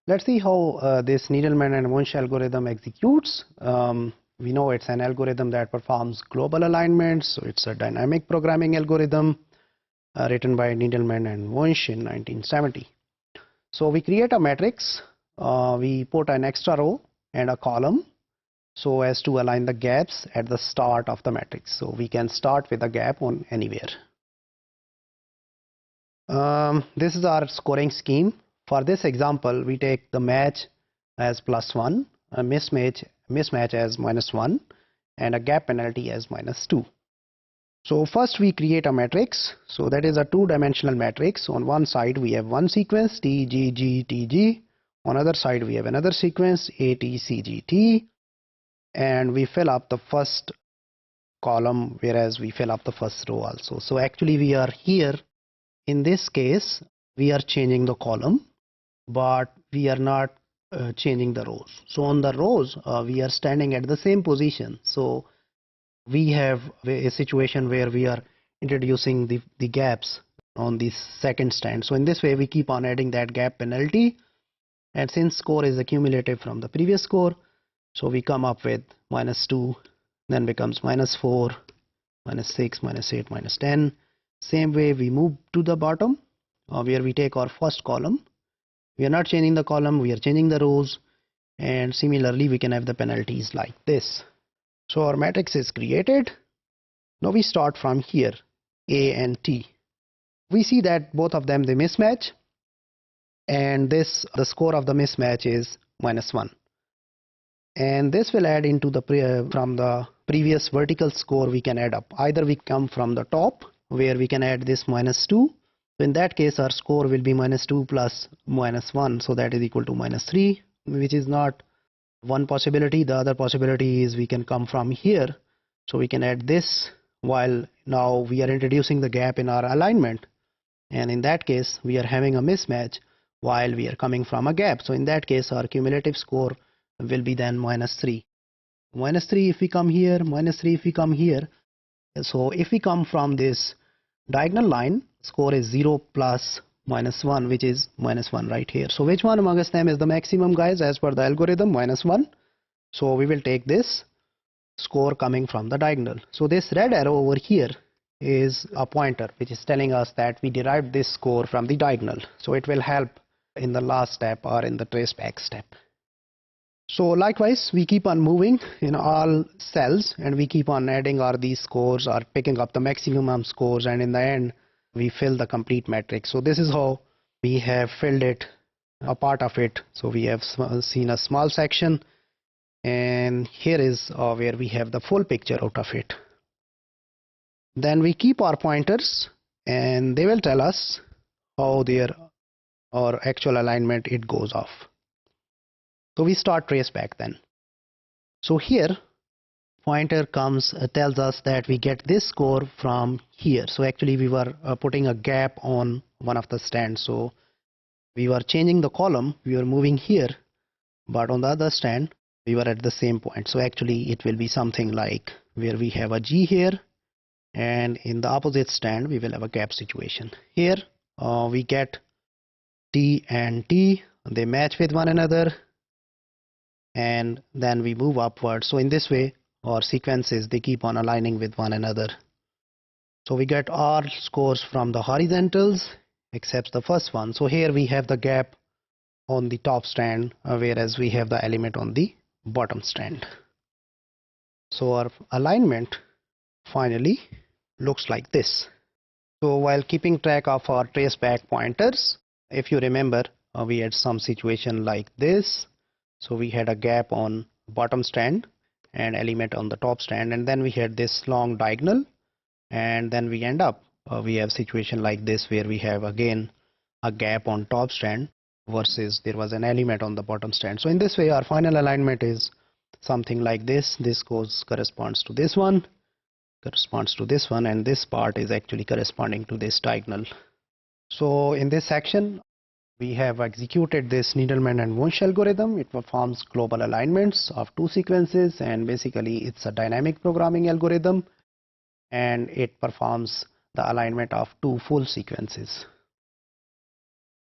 Let's see how this Needleman and Wunsch algorithm executes. We know it's an algorithm that performs global alignment, so it's a dynamic programming algorithm written by Needleman and Wunsch in 1970. So we create a matrix, we put an extra row and a column so as to align the gaps at the start of the matrix. So we can start with a gap on anywhere. This is our scoring scheme. For this example, we take the match as +1, a mismatch as -1, and a gap penalty as -2. So first we create a matrix. So that is a two-dimensional matrix. On one side we have one sequence T, G, G, T, G. On other side we have another sequence A, T, C, G, T. And we fill up the first column, whereas we fill up the first row also. So actually we are here, in this case, we are changing the column, but we are not changing the rows. So on the rows, we are standing at the same position. So we have a situation where we are introducing the gaps on the second stand. So in this way, we keep on adding that gap penalty. And since score is accumulative from the previous score, so we come up with -2, then becomes -4, -6, -8, -10. Same way we move to the bottom where we take our first column. We are not changing the column, we are changing the rows, and similarly we can have the penalties like this. So our matrix is created. Now we start from here, A and T. We see that both of them they mismatch, and the score of the mismatch is -1. And this will add into from the previous vertical score we can add up. Either we come from the top where we can add this -2. So in that case our score will be -2 plus -1, so that is equal to -3, which is not one possibility. The other possibility is we can come from here, so we can add this, while now we are introducing the gap in our alignment, and in that case we are having a mismatch while we are coming from a gap. So in that case our cumulative score will be then -3. -3 if we come here, -3 if we come here. So if we come from this diagonal line, score is 0 plus -1, which is -1 right here. So which one amongst them is the maximum, guys, as per the algorithm? -1. So we will take this score coming from the diagonal. So this red arrow over here is a pointer which is telling us that we derived this score from the diagonal. So it will help in the last step or in the traceback step. So likewise, we keep on moving in all cells and we keep on adding these scores or picking up the maximum scores, and in the end we fill the complete matrix. So this is how we have filled it, a part of it. So we have seen a small section, and here is where we have the full picture out of it. Then we keep our pointers and they will tell us how our actual alignment it goes off. So we start traceback then. So here pointer tells us that we get this score from here. So actually we were putting a gap on one of the stands. So we were changing the column, we were moving here, but on the other stand we were at the same point. So actually it will be something like where we have a G here, and in the opposite stand we will have a gap situation. Here we get T and T, they match with one another, and then we move upward. So in this way our sequences they keep on aligning with one another. So we get all scores from the horizontals except the first one. So here we have the gap on the top strand, whereas we have the element on the bottom strand. So our alignment finally looks like this. So while keeping track of our traceback pointers, if you remember, we had some situation like this. So we had a gap on bottom strand and element on the top strand, and then we had this long diagonal, and then we end up we have situation like this where we have again a gap on top strand versus there was an element on the bottom strand. So in this way our final alignment is something like this. This corresponds to this one, corresponds to this one, and this part is actually corresponding to this diagonal. So in this section we have executed this Needleman and Wunsch algorithm. It performs global alignments of two sequences, and basically it's a dynamic programming algorithm, and it performs the alignment of two full sequences.